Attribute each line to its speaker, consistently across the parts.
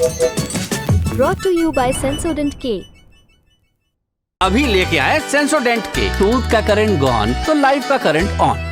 Speaker 1: Brought to you by Sensodyne K।
Speaker 2: अभी लेके आए सेंसोडेंट के। टूथ का करंट गॉन तो लाइफ का करंट ऑन।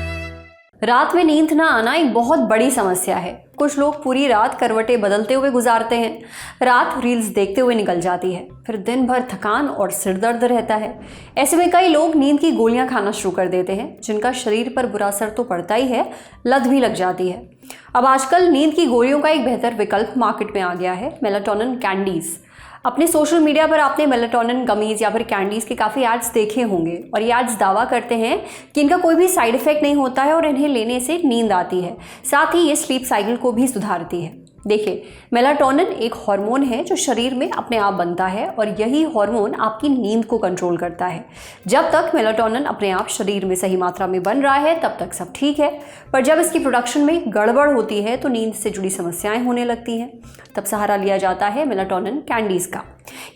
Speaker 3: रात में नींद ना आना एक बहुत बड़ी समस्या है। कुछ लोग पूरी रात करवटें बदलते हुए गुजारते हैं। रात रील्स देखते हुए निकल जाती है, फिर दिन भर थकान और सिर दर्द रहता है। ऐसे में कई लोग नींद की गोलियां खाना शुरू कर देते हैं, जिनका शरीर पर बुरा असर तो पड़ता ही है, लत भी लग जाती है। अब आजकल नींद की गोलियों का एक बेहतर विकल्प मार्केट में आ गया है, मेलाटोनिन कैंडीज। अपने सोशल मीडिया पर आपने मेलाटोनिन गमीज या फिर कैंडीज़ के काफ़ी एड्स देखे होंगे, और ये एड्स दावा करते हैं कि इनका कोई भी साइड इफेक्ट नहीं होता है और इन्हें लेने से नींद आती है। साथ ही ये स्लीप साइकिल को भी सुधारती है। देखिए, मेलाटोनिन एक हार्मोन है जो शरीर में अपने आप बनता है, और यही हार्मोन आपकी नींद को कंट्रोल करता है। जब तक मेलाटोनिन अपने आप शरीर में सही मात्रा में बन रहा है तब तक सब ठीक है, पर जब इसकी प्रोडक्शन में गड़बड़ होती है तो नींद से जुड़ी समस्याएं होने लगती हैं। तब सहारा लिया जाता है मेलाटोनिन कैंडीज़ का।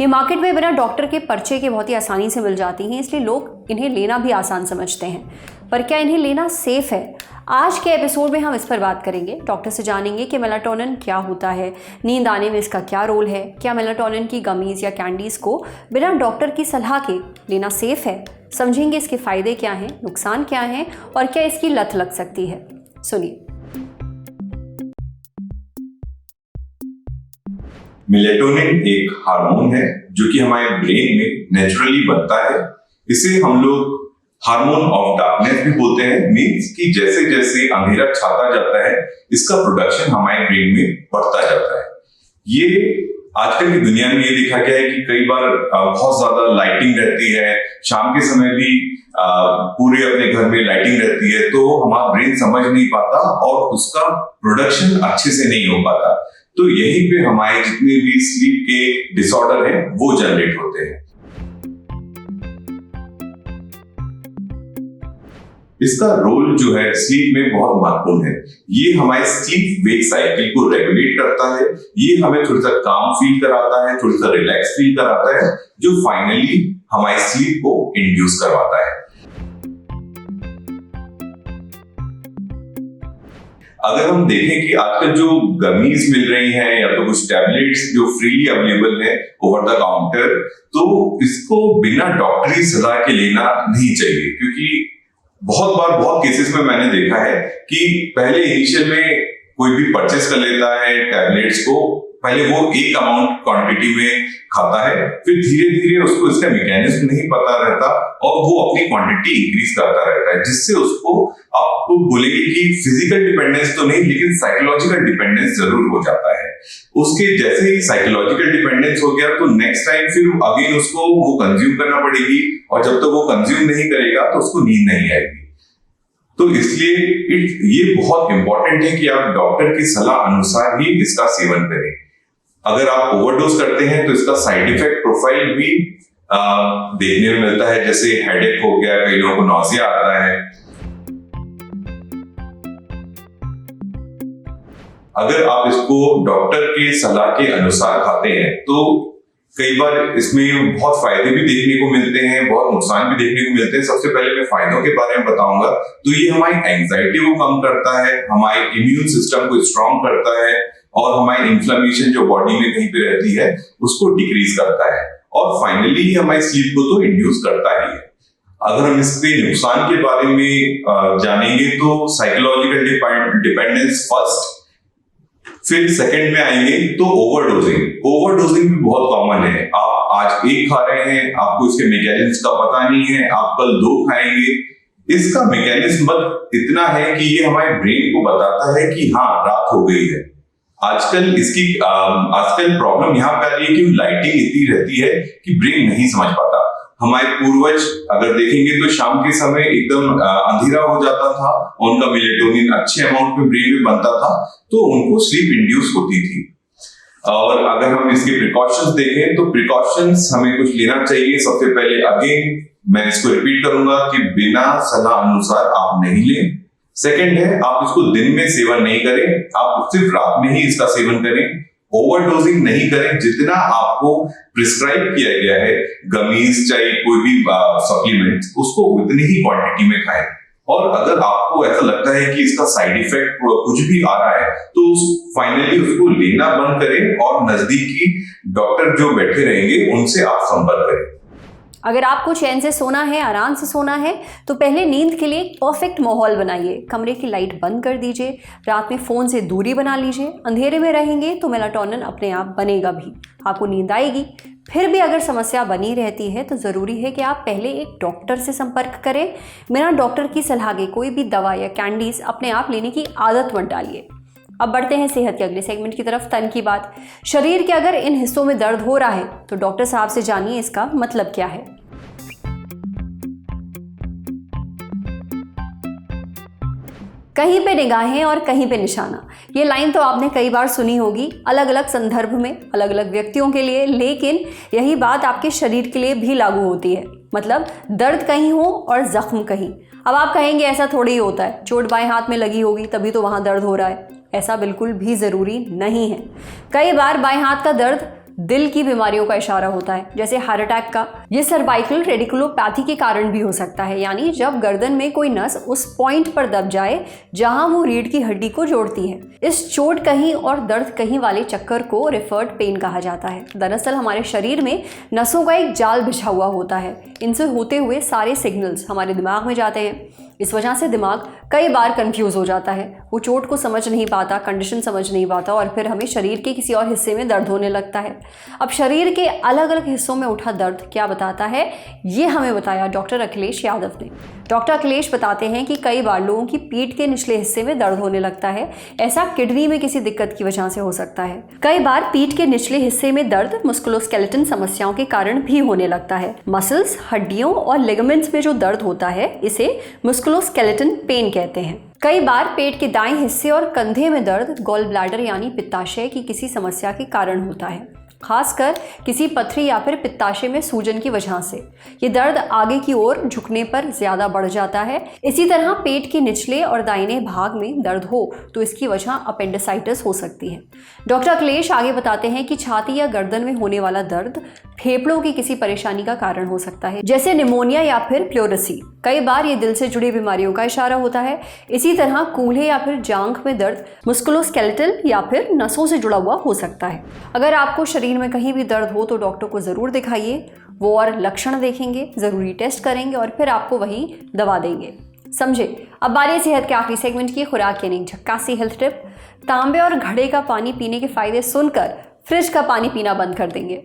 Speaker 3: ये मार्केट में बिना डॉक्टर के पर्चे के बहुत ही आसानी से मिल जाती हैं, इसलिए लोग इन्हें लेना भी आसान समझते हैं। पर क्या इन्हें लेना सेफ है? आज के एपिसोड में हम इस पर बात करेंगे। डॉक्टर से जानेंगे कि मेलाटोनिन क्या होता है, नींद आने में इसका क्या रोल है, क्या मेलाटोनिन की गमीज़ या कैंडीज़ को बिना डॉक्टर की सलाह के लेना सेफ है। समझेंगे इसके फ़ायदे क्या हैं, नुकसान क्या हैं, और क्या इसकी लत लग सकती है। सुनिए।
Speaker 4: मेलेटोनिन एक हार्मोन है जो कि हमारे ब्रेन में नेचुरली बनता है। इसे हम लोग हार्मोन ऑफ डार्कनेस भी बोलते हैं। मीन्स कि जैसे जैसे अंधेरा छाता जाता है, इसका प्रोडक्शन हमारे ब्रेन में बढ़ता जाता है। ये आजकल की दुनिया में ये देखा गया है कि कई बार बहुत ज्यादा लाइटिंग रहती है, शाम के समय भी पूरे अपने घर में लाइटिंग रहती है, तो हमारा ब्रेन समझ नहीं पाता और उसका प्रोडक्शन अच्छे से नहीं हो पाता। तो यहीं पे हमारे जितने भी स्लीप के डिसऑर्डर हैं वो जनरेट होते हैं। इसका रोल जो है स्लीप में बहुत महत्वपूर्ण है। ये हमारे स्लीप वेक साइकिल को रेगुलेट करता है। ये हमें थोड़ा सा काम फील कराता है, थोड़ा सा रिलैक्स फील कराता है, जो फाइनली हमारे स्लीप को इंड्यूस करवाता है। अगर हम देखें कि आजकल जो गमीज मिल रही हैं या तो कुछ टैबलेट्स जो फ्रीली अवेलेबल है ओवर द काउंटर, तो इसको बिना डॉक्टरी सलाह के लेना नहीं चाहिए। क्योंकि बहुत केसेस में मैंने देखा है कि पहले इनिशियल में कोई भी परचेस कर लेता है टैबलेट्स को, पहले वो एक अमाउंट क्वांटिटी में खाता है, फिर धीरे धीरे उसको इसका मैकेनिज्म नहीं पता रहता और वो अपनी क्वांटिटी इंक्रीज करता रहता है, जिससे उसको आपको बोलेंगे कि फिजिकल डिपेंडेंस तो नहीं लेकिन साइकोलॉजिकल डिपेंडेंस जरूर हो जाता है। उसके जैसे ही साइकोलॉजिकल डिपेंडेंस हो गया तो नेक्स्ट टाइम फिर अगेन उसको वो कंज्यूम करना पड़ेगी, और जब तक वो कंज्यूम नहीं करेगा तो उसको नींद नहीं आएगी। तो इसलिए ये बहुत इंपॉर्टेंट है कि आप डॉक्टर की सलाह अनुसार ही इसका सेवन करें। अगर आप ओवरडोज करते हैं तो इसका साइड इफेक्ट प्रोफाइल भी देखने में मिलता है, जैसे हेडेक हो गया, कई लोगों को नौसिया आता है। अगर आप इसको डॉक्टर के सलाह के अनुसार खाते हैं तो कई बार इसमें बहुत फायदे भी देखने को मिलते हैं, बहुत नुकसान भी देखने को मिलते हैं। सबसे पहले मैं फायदों के बारे में बताऊंगा। तो ये हमारी एंजाइटी को कम करता है, हमारे इम्यून सिस्टम को स्ट्रांग करता है, और हमारी इन्फ्लेमेशन जो बॉडी में कहीं पे रहती है उसको डिक्रीज करता है, और फाइनली हमारी स्लीप को तो इंड्यूस करता ही है। अगर हम इसके नुकसान के बारे में जानेंगे तो साइकोलॉजिकल डिपेंडेंस फर्स्ट, फिर सेकंड में आएंगे तो ओवरडोजिंग। ओवरडोजिंग भी बहुत कॉमन है। आप आज एक खा रहे हैं, आपको इसके मैकेनिज्म का पता नहीं है, आप कल 2 खाएंगे। इसका मैकेनिज्म इतना है कि ये हमारे ब्रेन को बताता है कि हाँ रात हो गई है। आजकल प्रॉब्लम यहाँ पे आ रही है कि लाइटिंग इतनी रहती है कि ब्रेन नहीं समझ पाता। हमारे पूर्वज अगर देखेंगे तो शाम के समय एकदम अंधेरा हो जाता था, उनका मेलेटोनिन अच्छे अमाउंट में ब्रेन में बनता था, तो उनको स्लीप इंड्यूस होती थी। और अगर हम इसके प्रिकॉशंस देखें तो प्रिकॉशंस हमें कुछ लेना चाहिए। सबसे पहले अगेन मैं इसको रिपीट करूंगा कि बिना सलाह अनुसार आप नहीं लें। सेकंड है, आप इसको दिन में सेवन नहीं करें, आप सिर्फ रात में ही इसका सेवन करें। ओवरडोजिंग नहीं करें। जितना आपको प्रिस्क्राइब किया गया है गमीज चाहे कोई भी सप्लीमेंट, उसको उतनी ही क्वांटिटी में खाएं। और अगर आपको ऐसा लगता है कि इसका साइड इफेक्ट कुछ भी आ रहा है तो फाइनली उसको लेना बंद करें और नजदीकी डॉक्टर जो बैठे रहेंगे उनसे आप संपर्क करें।
Speaker 3: अगर आपको चैन से सोना है, आराम से सोना है, तो पहले नींद के लिए एक परफेक्ट माहौल बनाइए। कमरे की लाइट बंद कर दीजिए, रात में फ़ोन से दूरी बना लीजिए। अंधेरे में रहेंगे तो मेलाटोनिन अपने आप बनेगा भी, आपको नींद आएगी। फिर भी अगर समस्या बनी रहती है तो ज़रूरी है कि आप पहले एक डॉक्टर से संपर्क करें। बिना डॉक्टर की सलाह के कोई भी दवा या कैंडीज़ अपने आप लेने की आदत मत डालिए। अब बढ़ते हैं सेहत के अगले सेगमेंट की तरफ, तन की बात। शरीर के अगर इन हिस्सों में दर्द हो रहा है तो डॉक्टर साहब से जानिए इसका मतलब क्या है। कहीं पे निगाहें और कहीं पे निशाना, ये लाइन तो आपने कई बार सुनी होगी, अलग अलग संदर्भ में, अलग अलग व्यक्तियों के लिए, लेकिन यही बात आपके शरीर के लिए भी लागू होती है। मतलब दर्द कहीं हो और जख्म कहीं। अब आप कहेंगे ऐसा थोड़ी ही होता है, चोट बाएं हाथ में लगी होगी तभी तो वहाँ दर्द हो रहा है। ऐसा बिल्कुल भी ज़रूरी नहीं है। कई बार बाएं हाथ का दर्द दिल की बीमारियों का इशारा होता है, जैसे हार्ट अटैक का। ये सर्वाइकल रेडिकुलोपैथी के कारण भी हो सकता है, यानी जब गर्दन में कोई नस उस पॉइंट पर दब जाए जहां वो रीढ़ की हड्डी को जोड़ती है। इस चोट कहीं और दर्द कहीं वाले चक्कर को रिफर्ड पेन कहा जाता है। दरअसल हमारे शरीर में नसों का एक जाल बिछा हुआ होता है। इनसे होते हुए सारे सिग्नल्स हमारे दिमाग में जाते हैं। इस वजह से दिमाग कई बार कंफ्यूज हो जाता है, वो चोट को समझ नहीं पाता, कंडीशन समझ नहीं पाता और फिर हमें शरीर के किसी और हिस्से में दर्द होने लगता है। अब शरीर के अलग अलग हिस्सों में उठा दर्द क्या बताता है, ये हमें बताया डॉक्टर अखिलेश यादव ने। डॉक्टर अखिलेश बताते हैं कि कई बार लोगों की पीठ के निचले हिस्से में दर्द होने लगता है। ऐसा किडनी में किसी दिक्कत की वजह से हो सकता है। कई बार पीठ के निचले हिस्से में दर्द मस्कुलोस्केलेटन समस्याओं के कारण भी होने लगता है। मसल्स, हड्डियों और लिगामेंट्स में जो दर्द होता है इसे मस्कुलोस्केलेटन पेन कहते हैं। कई बार पेट के दाएं हिस्से और कंधे में दर्द गॉल ब्लैडर यानी पित्ताशय की किसी समस्या के कारण होता है, खासकर किसी पथरी या फिर पित्ताशय में सूजन की वजह से। ये दर्द आगे की ओर झुकने पर ज्यादा बढ़ जाता है। इसी तरह पेट के निचले और दाहिने भाग में दर्द हो तो इसकी वजह अपेंडिसाइटिस हो सकती है। डॉक्टर अखिलेश आगे बताते हैं कि छाती या गर्दन में होने वाला दर्द फेफड़ों की किसी परेशानी का कारण हो सकता है, जैसे निमोनिया या फिर प्लोरेसी। कई बार ये दिल से जुड़ी बीमारियों का इशारा होता है। इसी तरह कूल्हे या फिर जांघ में दर्द मस्कुलोस्केलेटल या फिर नसों से जुड़ा हुआ हो सकता है। अगर आपको शरीर में कहीं भी दर्द हो तो डॉक्टर को ज़रूर दिखाइए। वो और लक्षण देखेंगे, ज़रूरी टेस्ट करेंगे और फिर आपको वही दवा देंगे। समझे। अब बारी सेहत के आखिरी सेगमेंट की, खुराक यानी झक्कासी हेल्थ टिप। तांबे और घड़े का पानी पीने के फायदे सुनकर फ्रिज का पानी पीना बंद कर देंगे।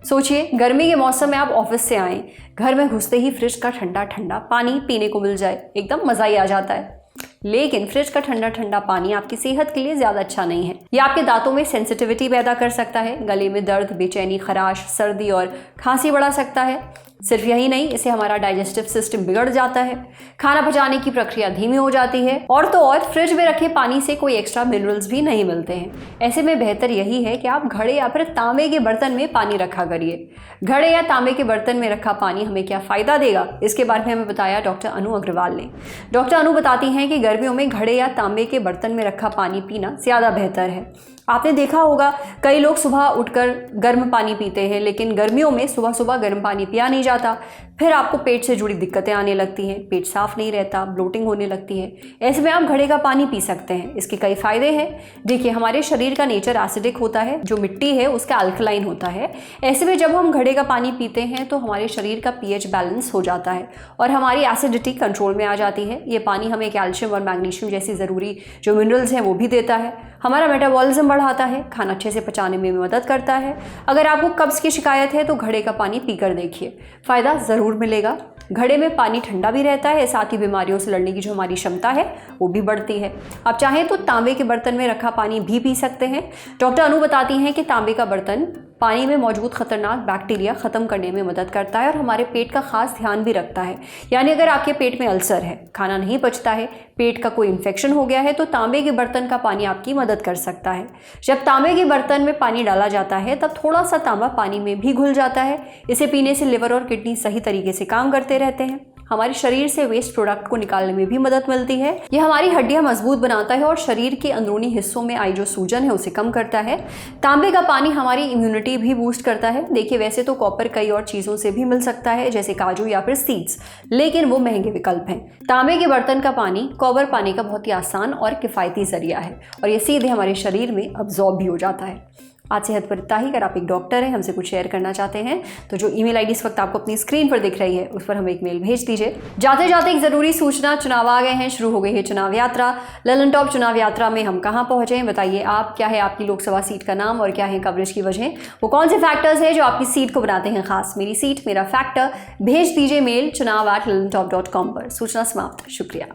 Speaker 3: सोचिए, गर्मी के मौसम में आप ऑफिस से आएं, घर में घुसते ही फ्रिज का ठंडा ठंडा पानी पीने को मिल जाए, एकदम मज़ा ही आ जाता है। लेकिन फ्रिज का ठंडा ठंडा पानी आपकी सेहत के लिए ज़्यादा अच्छा नहीं है। यह आपके दांतों में सेंसिटिविटी पैदा कर सकता है, गले में दर्द, बेचैनी, खराश, सर्दी और खांसी बढ़ा सकता है। सिर्फ यही नहीं, इससे हमारा डाइजेस्टिव सिस्टम बिगड़ जाता है, खाना पचाने की प्रक्रिया धीमी हो जाती है और तो और फ्रिज में रखे पानी से कोई एक्स्ट्रा मिनरल्स भी नहीं मिलते हैं। ऐसे में बेहतर यही है कि आप घड़े या फिर तांबे के बर्तन में पानी रखा करिए। घड़े या तांबे के बर्तन में रखा पानी हमें क्या फ़ायदा देगा, इसके बारे में हमें बताया डॉक्टर अनु अग्रवाल ने। डॉक्टर अनु बताती हैं कि गर्मियों में घड़े या तांबे के बर्तन में रखा पानी पीना ज़्यादा बेहतर है। आपने देखा होगा कई लोग सुबह उठकर गर्म पानी पीते हैं, लेकिन गर्मियों में सुबह सुबह गर्म पानी पिया नहीं जाता, फिर आपको पेट से जुड़ी दिक्कतें आने लगती हैं, पेट साफ नहीं रहता, ब्लोटिंग होने लगती है। ऐसे में आप घड़े का पानी पी सकते हैं। इसके कई फायदे हैं। देखिए, हमारे शरीर का नेचर एसिडिक होता है, जो मिट्टी है उसका अल्कलाइन होता है। ऐसे में जब हम घड़े का पानी पीते हैं तो हमारे शरीर का पीएच बैलेंस हो जाता है और हमारी एसिडिटी कंट्रोल में आ जाती है। ये पानी हमें कैल्शियम और मैग्नीशियम जैसी ज़रूरी जो मिनरल्स हैं वो भी देता है, हमारा मेटाबॉलिज्म बढ़ाता है, खाना अच्छे से पचाने में भी मदद करता है। अगर आपको कब्ज़ की शिकायत है तो घड़े का पानी पीकर देखिए, फ़ायदा ज़रूर मिलेगा। घड़े में पानी ठंडा भी रहता है, साथ ही बीमारियों से लड़ने की जो हमारी क्षमता है वो भी बढ़ती है। आप चाहें तो तांबे के बर्तन में रखा पानी भी पी सकते हैं। डॉक्टर अनु बताती हैं कि तांबे का बर्तन पानी में मौजूद खतरनाक बैक्टीरिया ख़त्म करने में मदद करता है और हमारे पेट का खास ध्यान भी रखता है। यानी अगर आपके पेट में अल्सर है, खाना नहीं पचता है, पेट का कोई इन्फेक्शन हो गया है तो तांबे के बर्तन का पानी आपकी मदद कर सकता है। जब तांबे के बर्तन में पानी डाला जाता है तब थोड़ा सा तांबा पानी में भी घुल जाता है। इसे पीने से लिवर और किडनी सही तरीके से काम करते रहते हैं। हमारे शरीर से वेस्ट प्रोडक्ट को निकालने में भी मदद मिलती है। यह हमारी हड्डियां मजबूत बनाता है और शरीर के अंदरूनी हिस्सों में आई जो सूजन है उसे कम करता है। तांबे का पानी हमारी इम्यूनिटी भी बूस्ट करता है। देखिए वैसे तो कॉपर कई और चीज़ों से भी मिल सकता है जैसे काजू या फिर सीड्स, लेकिन वो महंगे विकल्प हैं। तांबे के बर्तन का पानी कॉपर पाने का बहुत ही आसान और किफ़ायती जरिया है और ये सीधे हमारे शरीर में अब्जॉर्ब भी हो जाता है। आज सेहत पर इतना ही। अगर आप एक डॉक्टर हैं, हमसे कुछ शेयर करना चाहते हैं तो जो ईमेल आईडी इस वक्त आपको अपनी स्क्रीन पर दिख रही है उस पर हमें एक मेल भेज दीजिए। जाते जाते एक ज़रूरी सूचना, चुनाव आ गए हैं, शुरू हो गई है चुनाव यात्रा। ललन टॉप चुनाव यात्रा में हम कहाँ पहुँचे हैं, बताइए आप। क्या है आपकी लोकसभा सीट का नाम और क्या है कवरेज की वजह, वो कौन से फैक्टर्स हैं जो आपकी सीट को बनाते हैं खास। मेरी सीट मेरा फैक्टर, भेज दीजिए मेल chunav@lalontop.com पर। सूचना समाप्त। शुक्रिया।